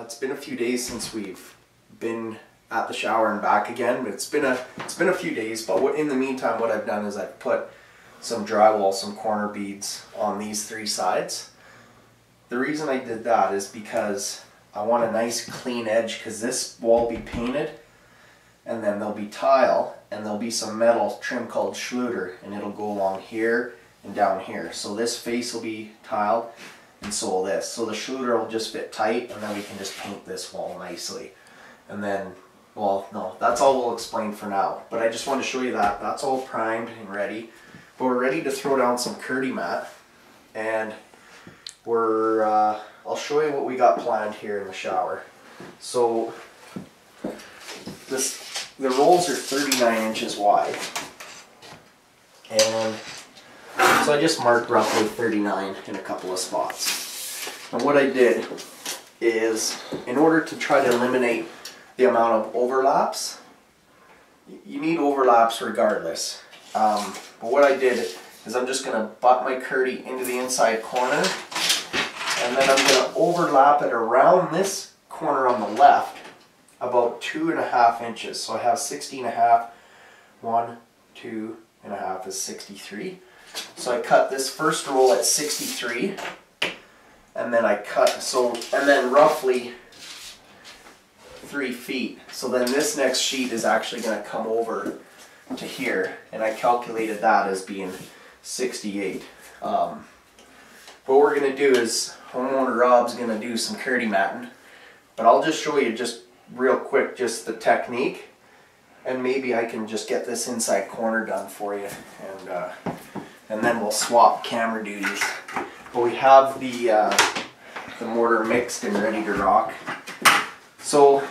It's been a few days since we've been at the shower and back again. It's been a few days, but in the meantime, what I've done is I've put some drywall, some corner beads on these three sides. The reason I did that is because I want a nice clean edge, because this wall will be painted, and then there'll be tile, and there'll be some metal trim called Schluter, and it'll go along here and down here. So this face will be tiled, and so will this. So the Schluter will just fit tight, and then we can just paint this wall nicely. And then, well, no, that's all we'll explain for now. But I just want to show you that. That's all primed and ready. But we're ready to throw down some Kerdi mat, and I'll show you what we got planned here in the shower. So the rolls are 39 inches wide, and so I just marked roughly 39 in a couple of spots. And what I did is, in order to try to eliminate the amount of overlaps, you need overlaps regardless. But what I did is I'm just going to butt my Kerdi into the inside corner, and then I'm going to overlap it around this corner on the left about 2.5 inches. So I have 60.5. 1, 2.5 is 63. So I cut this first roll at 63, and then I cut, and then roughly 3 feet. So then this next sheet is actually going to come over to here, and I calculated that as being 68. What we're going to do is, homeowner Rob's going to do some Kerdi matting, but I'll just show you just real quick just the technique, and maybe I can just get this inside corner done for you, and then we'll swap camera duties. But we have the mortar mixed and ready to rock. So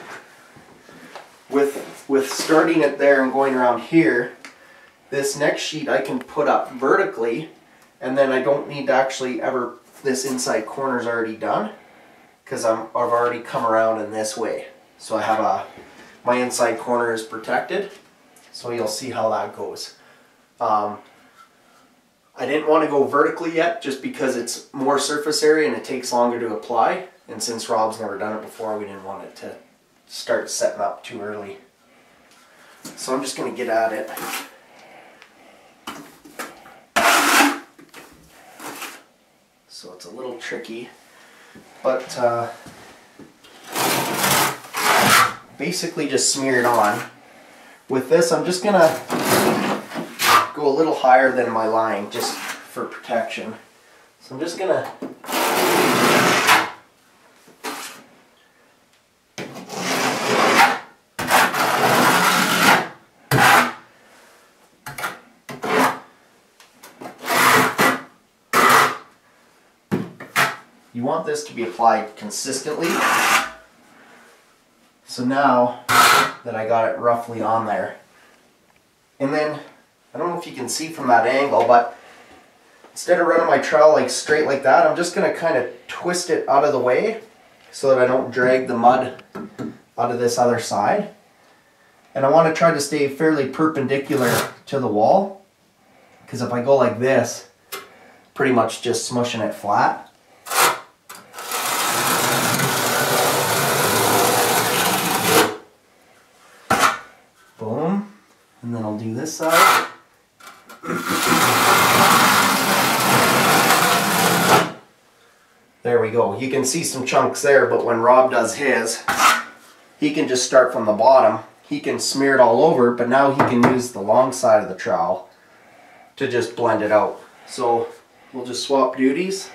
with starting it there and going around here, this next sheet I can put up vertically, and then I don't need to actually ever, this inside corner is already done, because I've already come around in this way. So I have my inside corner is protected, so you'll see how that goes. I didn't want to go vertically yet, just because it's more surface area and it takes longer to apply, and since Rob's never done it before, we didn't want it to start setting up too early. So I'm just going to get at it. So it's a little tricky, but basically just smear it on. With this, I'm just going to go a little higher than my line just for protection. So I'm just going to you want this to be applied consistently. So now that I got it roughly on there, and then I don't know if you can see from that angle, but instead of running my trowel like straight like that, I'm just going to kind of twist it out of the way so that I don't drag the mud out of this other side. And I want to try to stay fairly perpendicular to the wall, because if I go like this, pretty much just smushing it flat. Boom. And then I'll do this side. There we go. You can see some chunks there, but when Rob does his, he can just start from the bottom. He can smear it all over, but now he can use the long side of the trowel to just blend it out. So we'll just swap duties.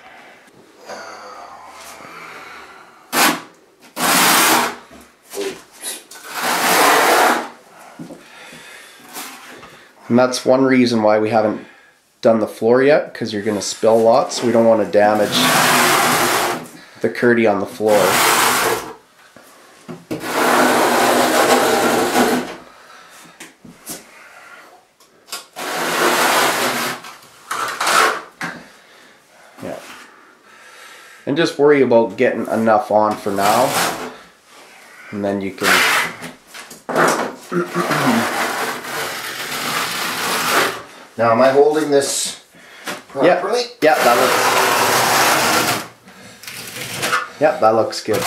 And that's one reason why we haven't done the floor yet, because you're going to spill lots. We don't want to damage the Kerdi on the floor. Yeah. And just worry about getting enough on for now, and then you can Now, am I holding this properly? Yeah, that looks. Yep, that looks good.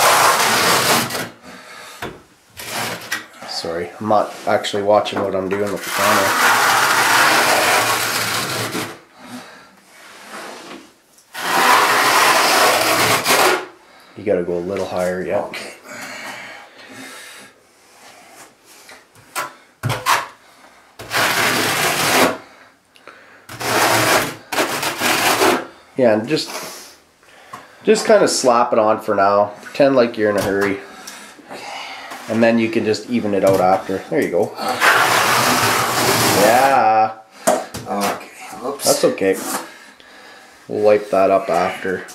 Sorry, I'm not actually watching what I'm doing with the camera. You gotta go a little higher, yeah. Okay. Yeah, and just kind of slap it on for now. Pretend like you're in a hurry. And then you can just even it out after. There you go. Yeah. Okay. Oops. That's okay. We'll wipe that up after.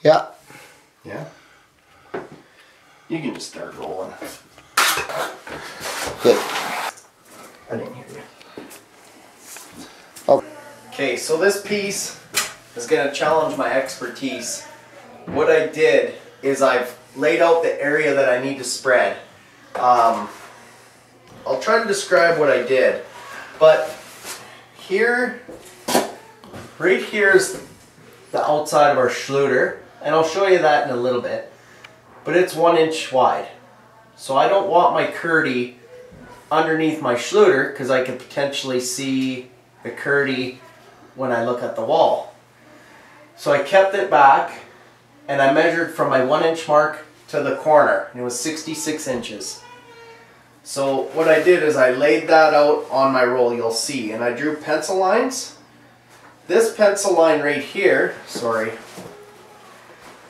Yeah. Yeah. You can just start rolling. Good. I didn't hear you. Oh. Okay, so this piece is going to challenge my expertise. What I did is I've laid out the area that I need to spread. I'll try to describe what I did, but here, right here is the outside of our Schluter, and I'll show you that in a little bit, but it's 1 inch wide. So I don't want my Kerdi underneath my Schluter because I could potentially see the Kerdi when I look at the wall. So I kept it back and I measured from my 1 inch mark to the corner, and it was 66 inches. So what I did is I laid that out on my roll, you'll see, and I drew pencil lines. This pencil line right here,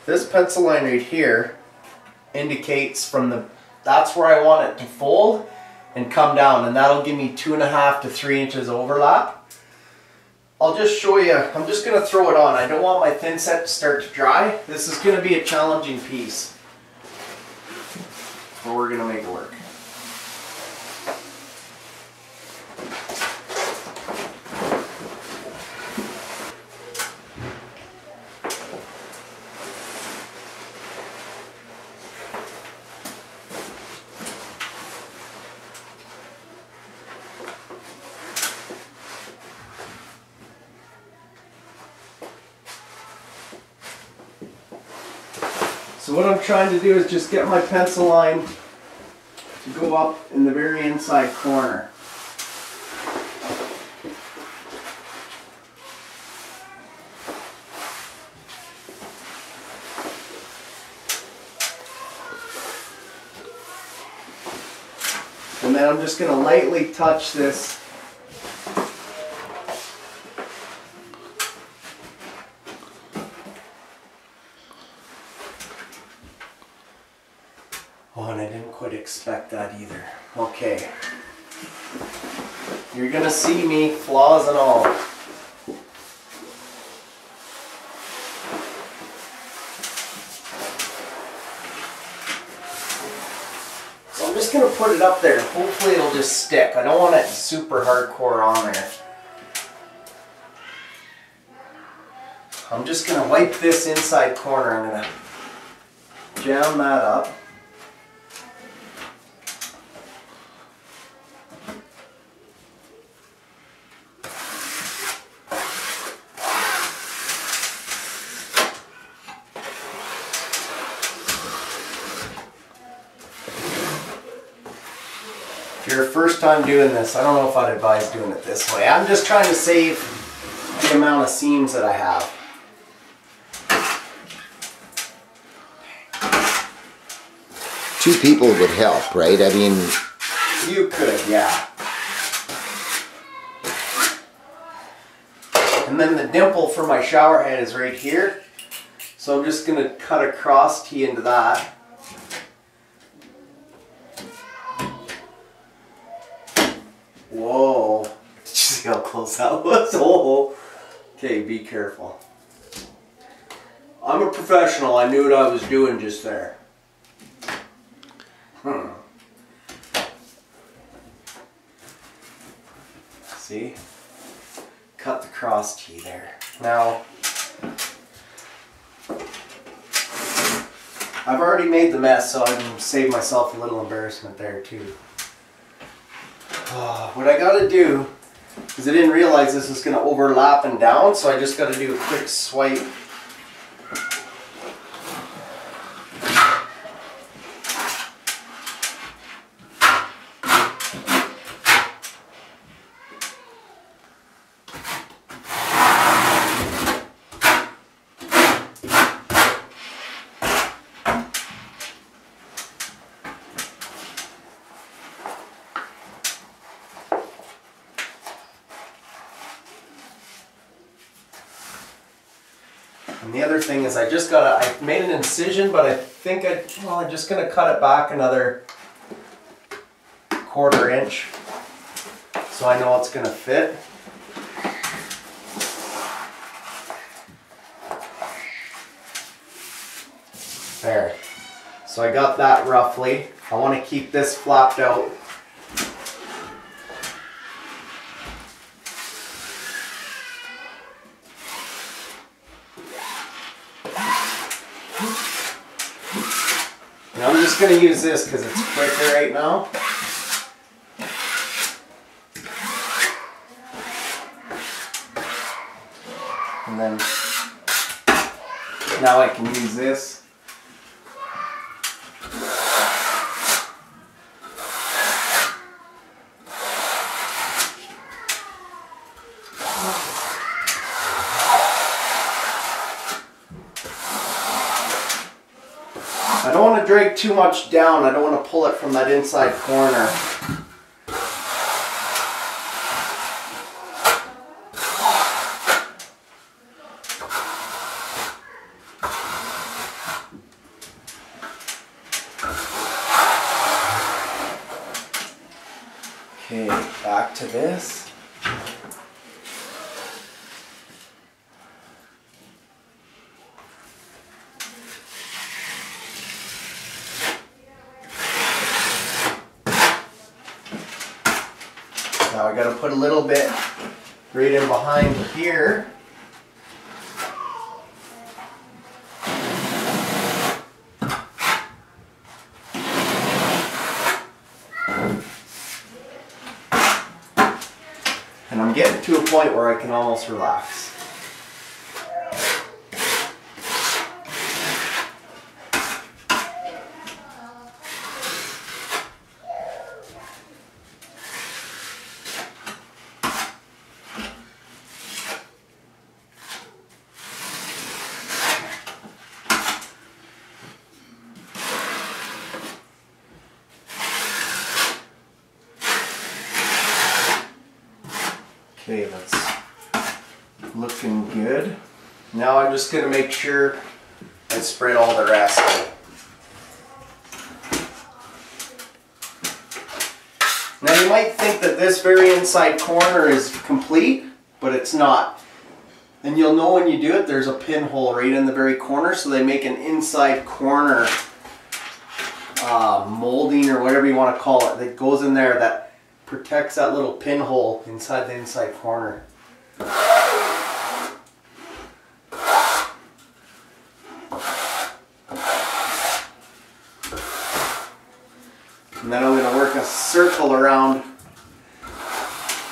this pencil line right here indicates from the, that's where I want it to fold and come down, and that'll give me 2.5 to 3 inches overlap. I'll just show you, I'm just going to throw it on. I don't want my thin set to start to dry. This is going to be a challenging piece, but we're going to make it work. So what I'm trying to do is just get my pencil line to go up in the very inside corner. And then I'm just going to lightly touch this . Oh, and I didn't quite expect that either. Okay. You're gonna see me, flaws and all. So I'm just gonna put it up there. Hopefully it'll just stick. I don't want it super hardcore on there. I'm just gonna wipe this inside corner. I'm gonna jam that up. If you're first time doing this, I don't know if I'd advise doing it this way. I'm just trying to save the amount of seams that I have. Two people would help, right? I mean, You could, yeah. And then the dimple for my shower head is right here. So I'm just going to cut a cross T into that. Whoa. Did you see how close that was? Oh. Okay, be careful. I'm a professional. I knew what I was doing just there. See? Cut the cross T there. Now, I've already made the mess, so I can save myself a little embarrassment there too. What I gotta do, because I didn't realize this was gonna overlap and down, so I just gotta do a quick swipe. And the other thing is I made an incision, but I think I'm just gonna cut it back another 1/4 inch so I know it's gonna fit. There. So I got that roughly. I want to keep this flapped out. And I'm just going to use this because it's quicker right now. And then now I can use this. I don't want to drag too much down. I don't want to pull it from that inside corner. Okay, back to this. Now I gotta put a little bit right in behind here. And I'm getting to a point where I can almost relax. Okay, that's looking good. Now I'm just going to make sure I spread all the rest. Now you might think that this very inside corner is complete, but it's not. And you'll know when you do it, there's a pinhole right in the very corner, so they make an inside corner molding or whatever you want to call it that goes in there that protects that little pinhole inside the inside corner. And then I'm going to work a circle around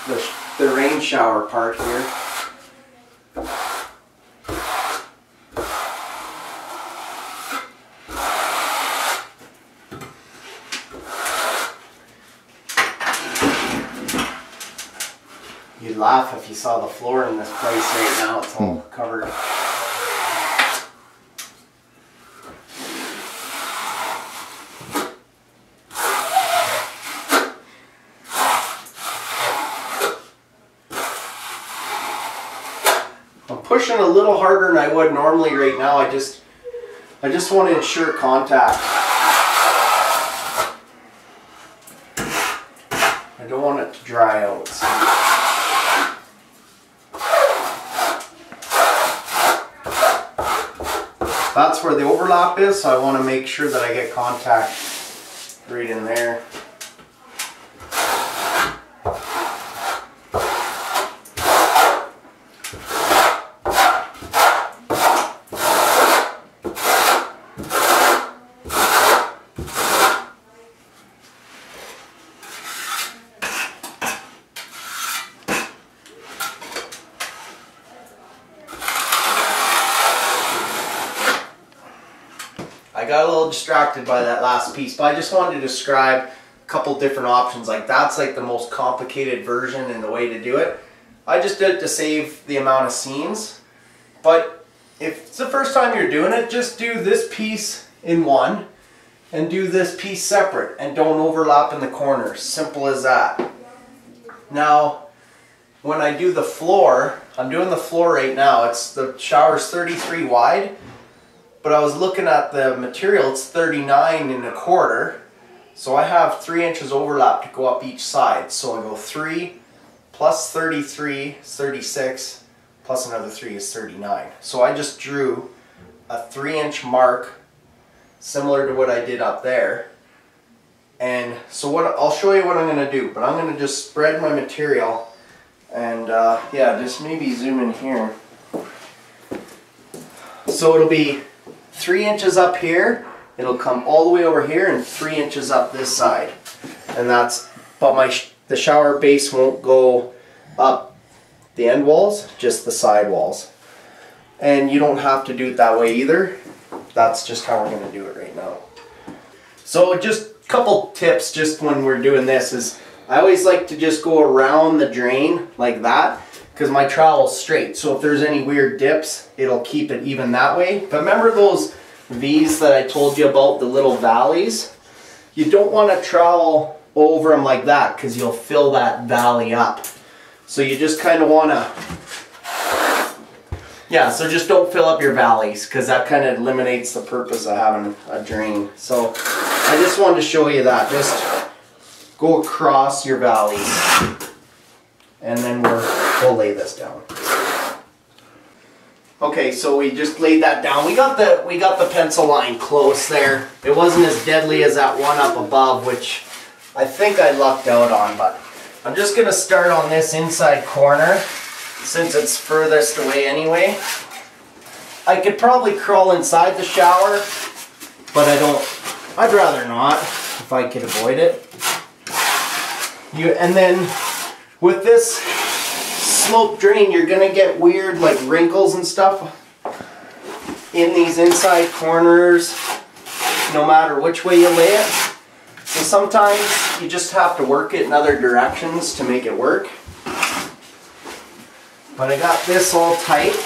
the rain shower part here. You'd laugh if you saw the floor in this place right now. It's all covered. I'm pushing a little harder than I would normally right now. I just want to ensure contact. I don't want it to dry out. So. That's where the overlap is, so I want to make sure that I get contact right in there. I got a little distracted by that last piece, but I just wanted to describe a couple different options. Like that's like the most complicated version and the way to do it. I just did it to save the amount of seams. But if it's the first time you're doing it, just do this piece in one and do this piece separate and don't overlap in the corners. Simple as that. Now, when I do the floor, I'm doing the floor right now. It's the shower's 33 wide. But I was looking at the material, it's 39 1/4. So I have 3 inches overlap to go up each side. So I go 3 plus 33 is 36, plus another 3 is 39. So I just drew a 3-inch mark similar to what I did up there. And so what I'll show you what I'm going to do, but I'm going to just spread my material and yeah, just maybe zoom in here. So it'll be 3 inches up here, it'll come all the way over here, and 3 inches up this side. And that's, but the shower base won't go up the end walls, just the side walls. And you don't have to do it that way either. That's just how we're going to do it right now. So just a couple tips just when we're doing this is, I always like to just go around the drain like that, because my trowel's straight, so if there's any weird dips, it'll keep it even that way. But remember those V's that I told you about, the little valleys? You don't want to trowel over them like that, because you'll fill that valley up. So you just kind of want to, yeah, so just don't fill up your valleys, because that kind of eliminates the purpose of having a drain. So I just wanted to show you that. Just go across your valleys, and then we'll lay this down. Okay, so we just laid that down. We got the pencil line close there. It wasn't as deadly as that one up above, which I think I lucked out on, but I'm just gonna start on this inside corner since it's furthest away anyway. I could probably crawl inside the shower, but I'd rather not if I could avoid it. And then with this slope drain, you're gonna get weird like wrinkles and stuff in these inside corners no matter which way you lay it. So sometimes you just have to work it in other directions to make it work. But I got this all tight.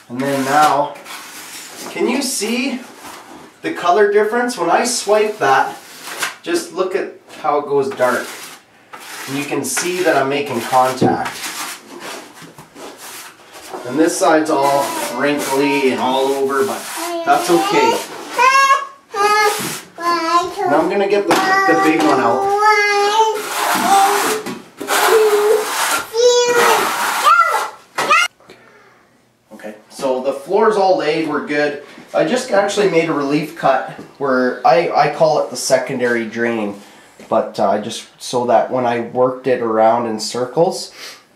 And then now, can you see the color difference? When I swipe that, just look at how it goes dark. And you can see that I'm making contact. And this side's all wrinkly and all over, but that's okay. Now I'm gonna get the big one out. Okay, so the floor's all laid, we're good. I just actually made a relief cut where I call it the secondary drain. But just so that when I worked it around in circles,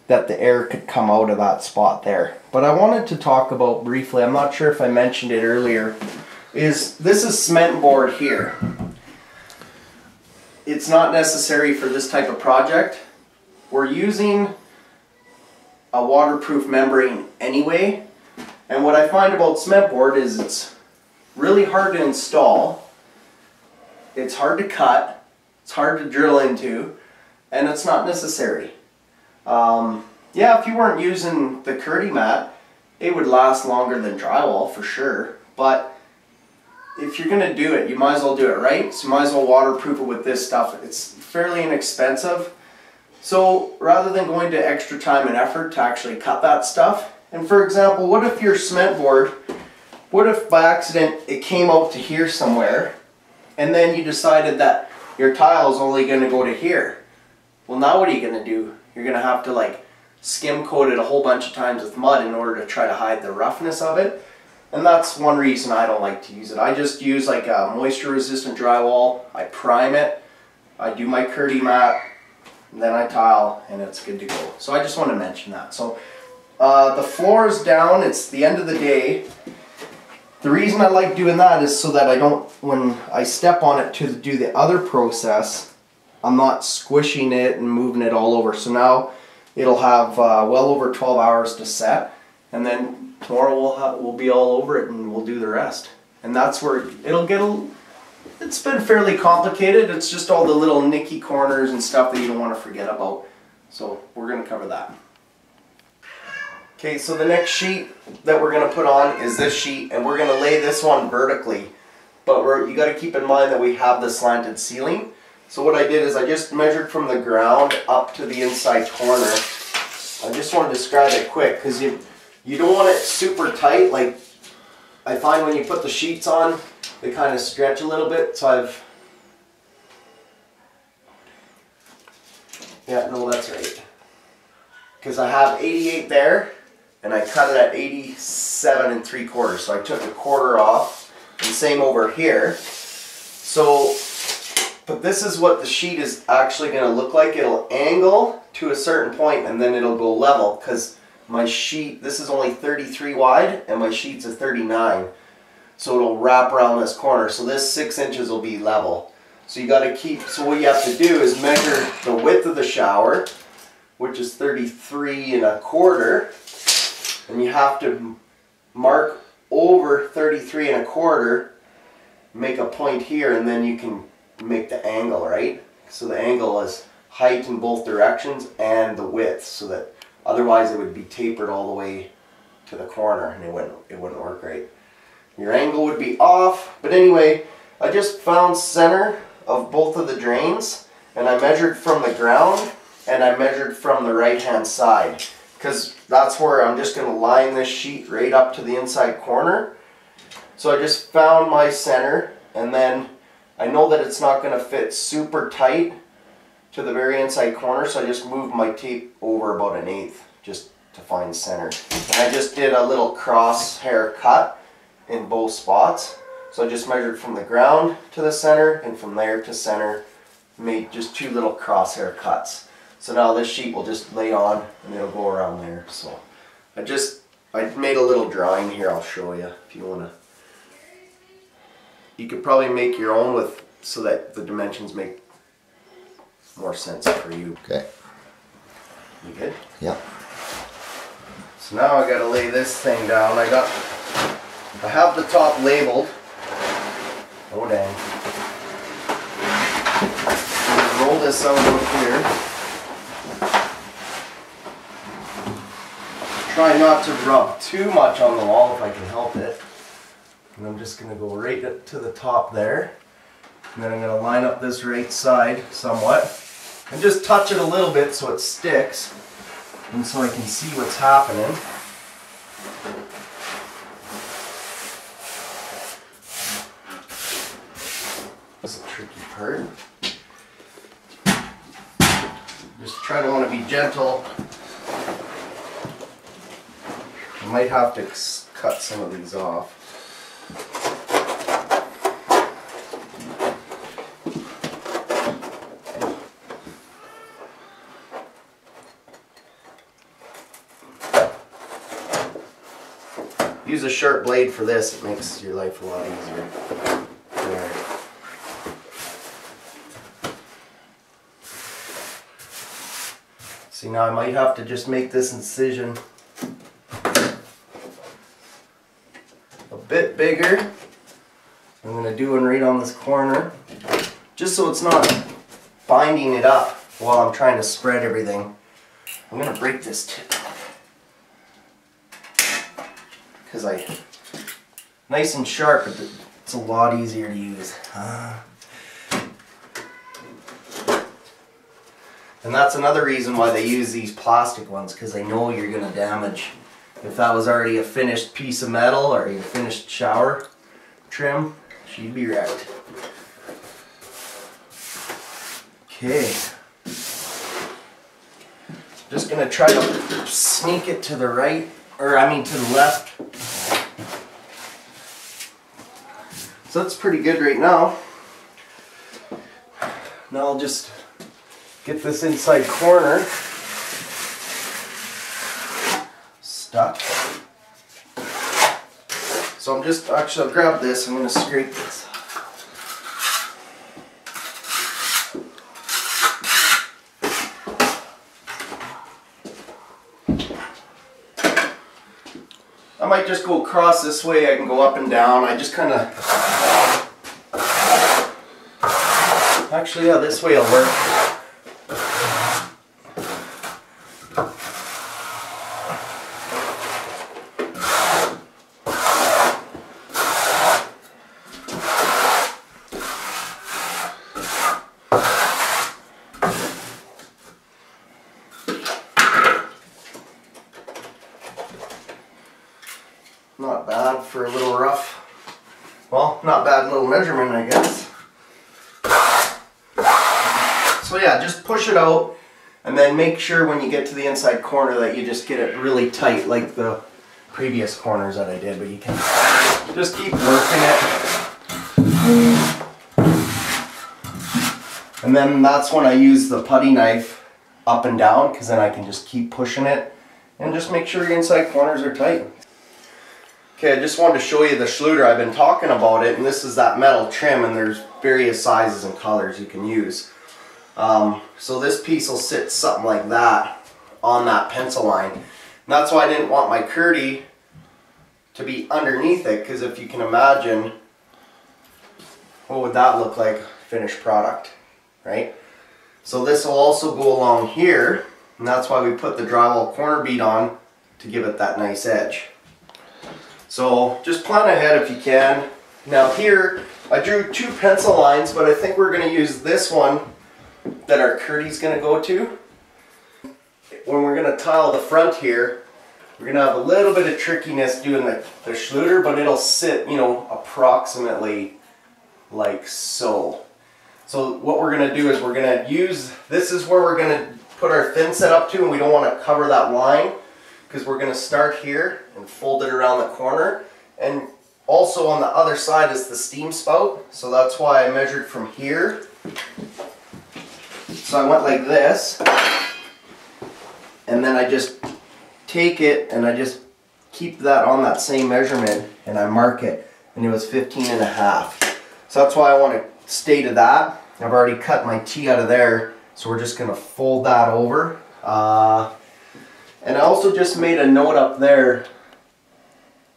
that the air could come out of that spot there. But I wanted to talk about briefly, I'm not sure if I mentioned it earlier, this is cement board here. It's not necessary for this type of project. We're using a waterproof membrane anyway. And what I find about cement board is it's really hard to install, it's hard to cut, it's hard to drill into, and it's not necessary. Yeah, if you weren't using the Kerdi mat, it would last longer than drywall for sure. But if you're going to do it, you might as well do it right. So you might as well waterproof it with this stuff. It's fairly inexpensive. So rather than going to extra time and effort to actually cut that stuff, and for example, what if your cement board, what if by accident it came out to here somewhere, and then you decided that, your tile is only going to go to here. Well, now what are you going to do? You're going to have to like skim coat it a whole bunch of times with mud in order to try to hide the roughness of it. And that's one reason I don't like to use it. I just use like a moisture resistant drywall. I prime it, I do my Kerdi mat, and then I tile, and it's good to go. So I just want to mention that. So the floor is down, it's the end of the day. The reason I like doing that is so that I don't, when I step on it to do the other process, I'm not squishing it and moving it all over. So now it'll have well over 12 hours to set, and then tomorrow we'll be all over it and we'll do the rest. And that's where it'll get it's been fairly complicated. It's just all the little nicky corners and stuff that you don't want to forget about. So we're going to cover that. Okay, so the next sheet that we're going to put on is this sheet, and we're going to lay this one vertically. But you got to keep in mind that we have the slanted ceiling. So what I did is I just measured from the ground up to the inside corner. I just want to describe it quick because you don't want it super tight. Like I find when you put the sheets on, they kind of stretch a little bit. So that's right. Because I have 88 there, and I cut it at 87 3/4. So I took a quarter off, and same over here. So, but this is what the sheet is actually going to look like. It'll angle to a certain point, and then it'll go level, because my sheet, this is only 33 wide, and my sheet's a 39. So it'll wrap around this corner. So this 6 inches will be level. So you got to keep, so what you have to do is measure the width of the shower, which is 33 1/4. And you have to mark over 33 1/4, make a point here, and then you can make the angle, right? So the angle is height in both directions and the width, so that otherwise it would be tapered all the way to the corner and it wouldn't work right. Your angle would be off, but anyway, I just found center of both of the drains, and I measured from the ground and I measured from the right hand side, because that's where I'm just going to line this sheet right up to the inside corner. So I just found my center, and then I know that it's not going to fit super tight to the very inside corner, so I just moved my tape over about 1/8 just to find center. And I just did a little crosshair cut in both spots. So I just measured from the ground to the center and from there to center, made just 2 little crosshair cuts. So now this sheet will just lay on and it'll go around there. So I made a little drawing here, I'll show you if you want to. You could probably make your own with, so that the dimensions make more sense for you. Okay. You good? Yeah. So now I gotta lay this thing down. I have the top labeled. Oh dang. Roll this out here. Try not to rub too much on the wall if I can help it. And I'm just going to go right up to the top there. And then I'm going to line up this right side somewhat. And just touch it a little bit so it sticks. And so I can see what's happening. That's a tricky part. Just try to want to be gentle. I might have to cut some of these off. Use a sharp blade for this, it makes your life a lot easier. There. See, now I might have to just make this incision a bit bigger. I'm going to do one right on this corner, just so it's not binding it up while I'm trying to spread everything. I'm going to break this tip because nice and sharp, but it's a lot easier to use. And that's another reason why they use these plastic ones, because they know you're going to damage. If that was already a finished piece of metal or a finished shower trim, she'd be wrecked. Okay. Just gonna try to sneak it to the right, or I mean to the left. So that's pretty good right now. Now I'll just get this inside corner stuck. So I'm just, actually I'll grab this, I'm gonna scrape this. I might just go across this way, I can go up and down. I just kind of, actually yeah, this way will work. Not bad for a little rough, well, not bad little measurement, I guess. So yeah, just push it out and then make sure when you get to the inside corner that you just get it really tight like the previous corners that I did, but you can just keep working it. And then that's when I use the putty knife up and down, because then I can just keep pushing it and just make sure your inside corners are tight. Okay, I just wanted to show you the Schluter. I've been talking about it, and this is that metal trim, and there's various sizes and colors you can use. So this piece will sit something like that on that pencil line. And that's why I didn't want my Kerdi to be underneath it, because if you can imagine, what would that look like, finished product, right? So this will also go along here, and that's why we put the drywall corner bead on to give it that nice edge. So just plan ahead if you can. Now here, I drew 2 pencil lines, but I think we're going to use this one that our Kerdi's going to go to. When we're going to tile the front here, we're going to have a little bit of trickiness doing the Schluter, but it'll sit, you know, approximately like so. So what we're going to do is we're going to use, this is where we're going to put our thin set up to, and we don't want to cover that line, because we're going to start here and fold it around the corner. And also on the other side is the steam spout, so that's why I measured from here. So I went like this, and then I just take it and I just keep that on that same measurement and I mark it, and it was 15.5. So that's why I want to stay to that. I've already cut my T out of there, so we're just going to fold that over. And I also just made a note up there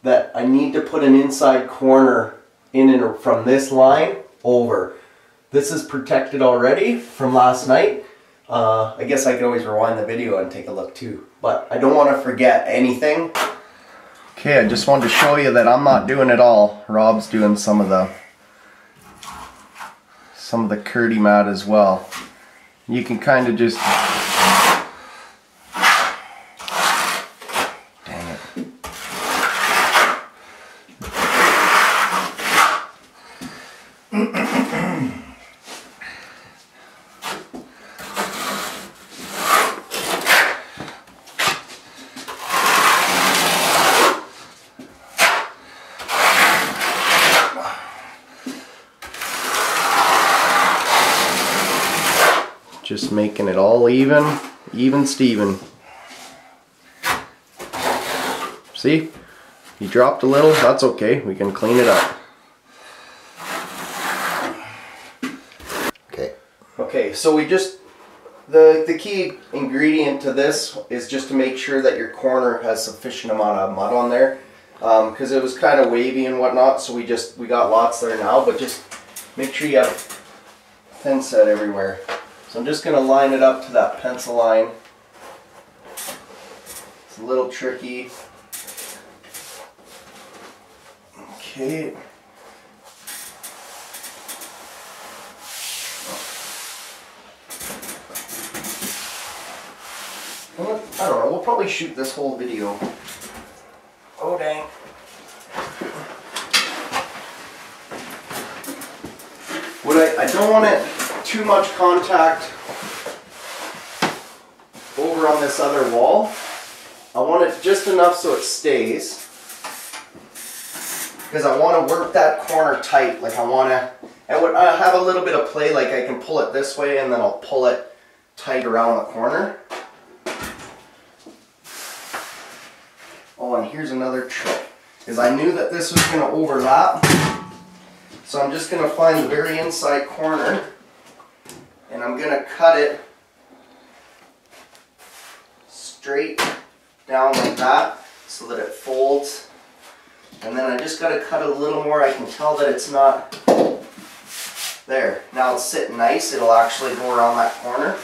that I need to put an inside corner in and from this line over. This is protected already from last night. I guess I could always rewind the video and take a look too, but I don't want to forget anything. Okay, I just wanted to show you that I'm not doing it all. Rob's doing some of the Kerdi mat as well. You can kind of just, just making it all even Steven. See? You dropped a little, that's okay, we can clean it up. Okay, so we just, the key ingredient to this is just to make sure that your corner has sufficient amount of mud on there, because it was kind of wavy and whatnot, so we got lots there now, but just make sure you have thin set everywhere. So I'm just going to line it up to that pencil line. It's a little tricky. Okay. I don't know, we'll probably shoot this whole video. Oh dang. I don't want it too much contact over on this other wall. I want it just enough so it stays, because I want to work that corner tight. Like I have a little bit of play, like I can pull it this way and then I'll pull it tight around the corner. Oh, and here's another trick, is I knew that this was going to overlap, so I'm just going to find the very inside corner and I'm going to cut it straight down like that so that it folds, and then I just got to cut it a little more. I can tell that it's not there. Now it's sitting nice. It'll actually go around that corner,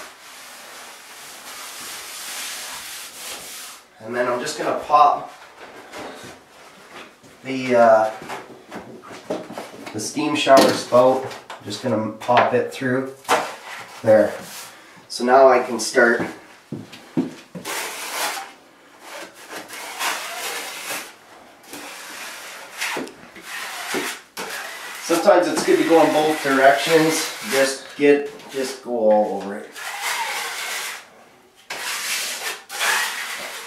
and then I'm just going to pop the steam shower spout. I'm just going to pop it through there. So now I can start sometimes it's good to go in both directions. Just go all over it.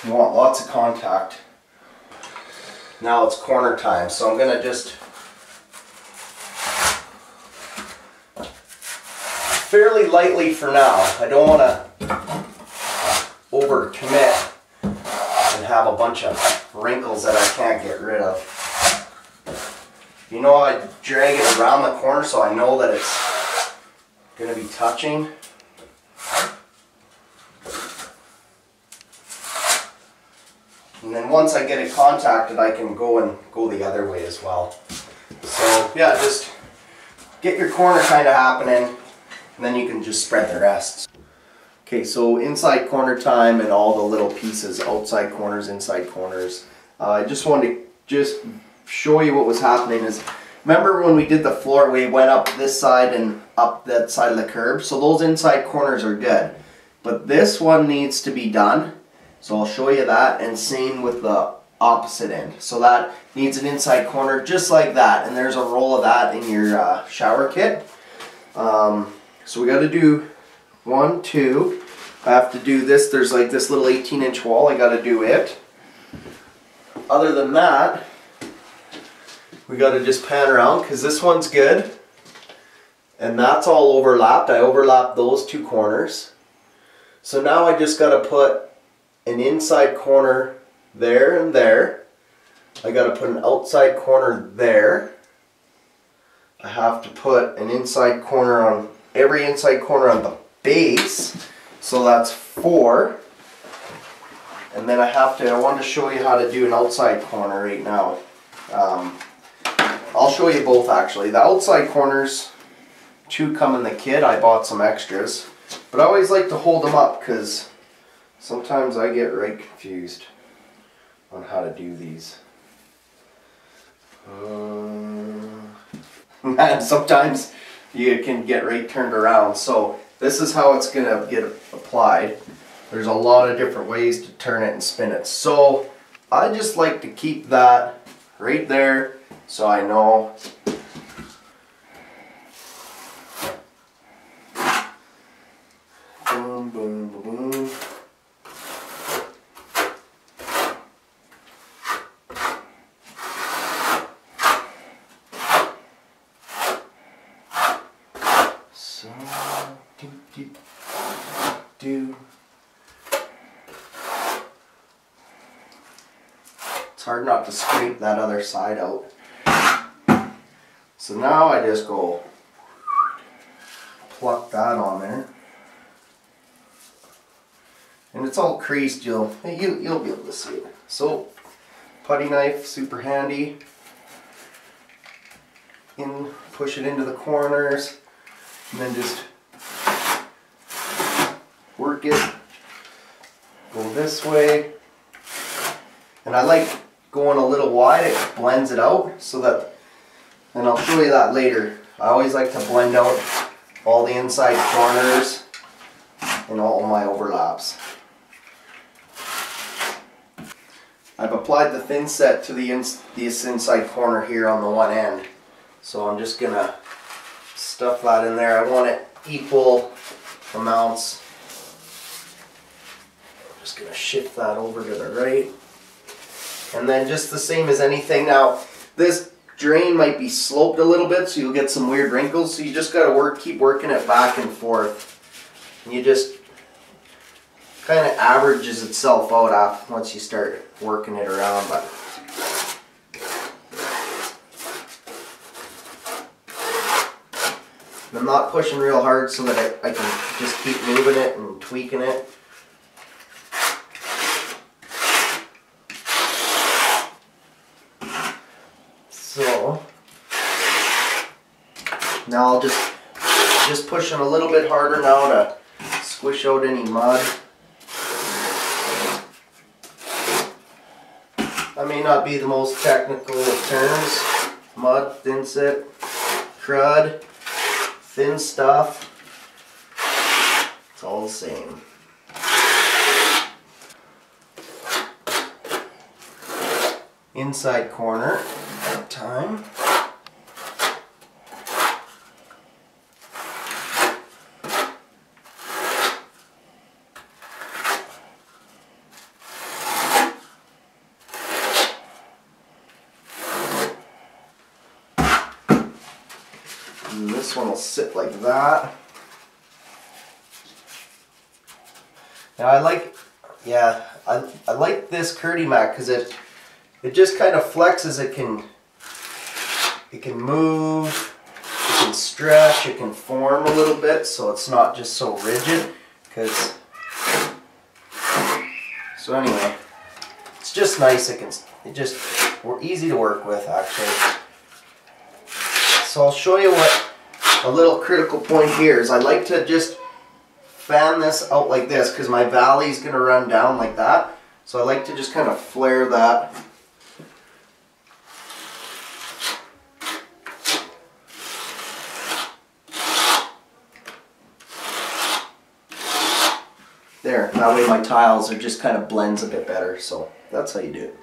You want lots of contact. Now it's corner time, so I'm gonna just fairly lightly for now. I don't want to over commit and have a bunch of wrinkles that I can't get rid of. You know, I drag it around the corner so I know that it's going to be touching. And then once I get it contacted, I can go the other way as well. So yeah, just get your corner kind of happening, and then you can just spread the rest. Okay, so inside corner time and all the little pieces, outside corners, inside corners. I just wanted to show you what was happening. Is remember when we did the floor, we went up this side and up that side of the curb, so those inside corners are good, but this one needs to be done, so I'll show you that, and same with the opposite end. So that needs an inside corner just like that, and there's a roll of that in your shower kit. So we got to do 1, 2. I have to do this. There's like this little 18-inch wall, I got to do it. Other than that, we got to just pan around, because this one's good and that's all overlapped. I overlapped those two corners, so now I just got to put an inside corner there and there. I got to put an outside corner there. I have to put an inside corner on every inside corner on the base, so that's 4. And then I wanted to show you how to do an outside corner right now. I'll show you both actually. The outside corners, 2 come in the kit. I bought some extras, but I always like to hold them up because sometimes I get right confused on how to do these. And sometimes you can get right turned around. So this is how it's gonna get applied. There's a lot of different ways to turn it and spin it. So I just like to keep that right there so I know. Boom, boom, boom. So, do. It's hard not to scrape that other side out. So now I just go pluck that on there, and it's all creased. You'll be able to see it. So putty knife, super handy. Push it into the corners, and then just work it. Go this way, and I like going a little wide. It blends it out so that. And I'll show you that later. I always like to blend out all the inside corners and all my overlaps. I've applied the thin set to this inside corner here on the one end. So I'm just gonna stuff that in there. I want it equal amounts. I'm just going to shift that over to the right. And then just the same as anything. Now, this drain might be sloped a little bit, so you'll get some weird wrinkles. So you just got to keep working it back and forth. And you just kind of averages itself out after once you start working it around. But I'm not pushing real hard so that I can just keep moving it and tweaking it. So now I'll just pushing a little bit harder now to squish out any mud. That may not be the most technical of terms. Mud, thin set, crud, thin stuff. It's all the same. Inside corner at a time. And this one will sit like that. Now I like this Curdy mat because it just kind of flexes. It can move, it can stretch, it can form a little bit, so it's not just so rigid. So anyway, it's just nice. We're easy to work with actually. So I'll show you what a little critical point here is. I like to just fan this out like this because my valley is going to run down like that. So I like to just kind of flare that. There, that way my tiles are just kind of blends a bit better. So that's how you do it.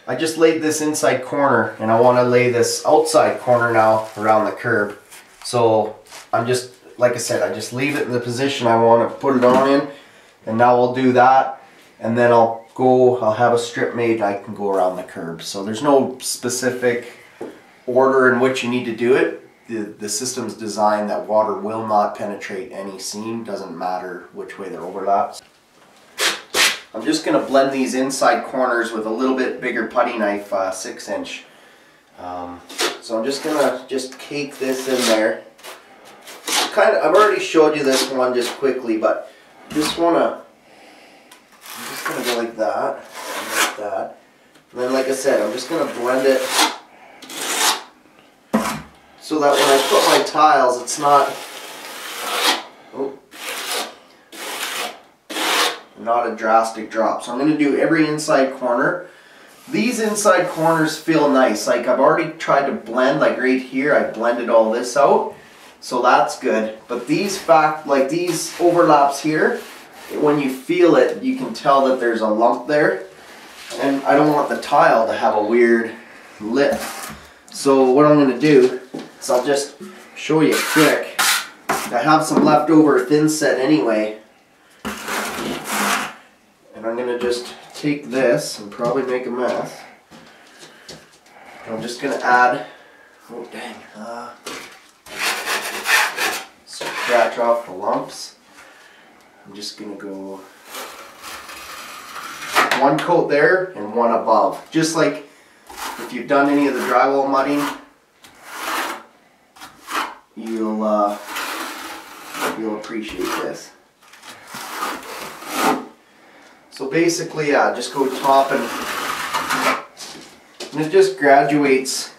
I just laid this inside corner and I want to lay this outside corner now around the curb. So I'm just, like I said, I just leave it in the position I want to put it on in. And now we'll do that. And then I'll have a strip made and I can go around the curb. So there's no specific order in which you need to do it. The system's designed that water will not penetrate any seam. Doesn't matter which way they're overlapped. I'm just going to blend these inside corners with a little bit bigger putty knife, 6-inch. So I'm just going to cake this in there. I've already showed you this one just quickly, but I'm just going to go like that, and like that. And then, like I said, I'm just going to blend it so that when I put my tiles, it's not a drastic drop. So I'm going to do every inside corner. These inside corners feel nice. Like I've already tried to blend, like right here, I blended all this out. So that's good. But these overlaps here, when you feel it, you can tell that there's a lump there. And I don't want the tile to have a weird lip. So what I'm going to do is I'll just show you quick. I have some leftover thin set anyway. And I'm going to just take this and probably make a mess. I'm just going to add, oh dang, scratch off the lumps. I'm just going to go one coat there and one above. Just like if you've done any of the drywall mudding, you'll appreciate this. So basically, yeah, just go top and it just graduates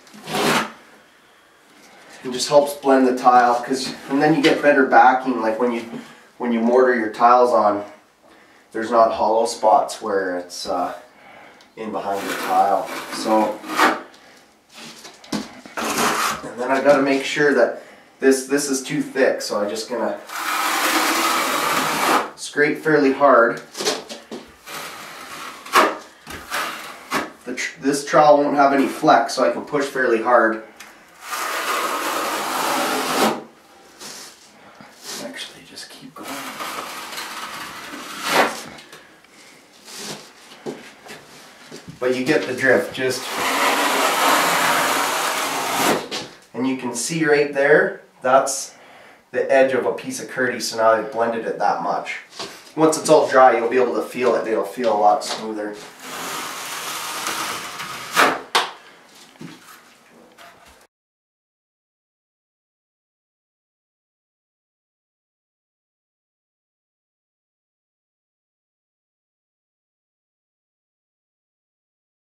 and just helps blend the tile, and then you get better backing. Like when you mortar your tiles on, there's not hollow spots where it's in behind the tile. So, and then I got to make sure that this is too thick. So I'm just gonna scrape fairly hard. This trowel won't have any flex, so I can push fairly hard. They just keep going. But you get the drift, and you can see right there, that's the edge of a piece of Kerdi, so now I've blended it that much. Once it's all dry, you'll be able to feel it, it'll feel a lot smoother.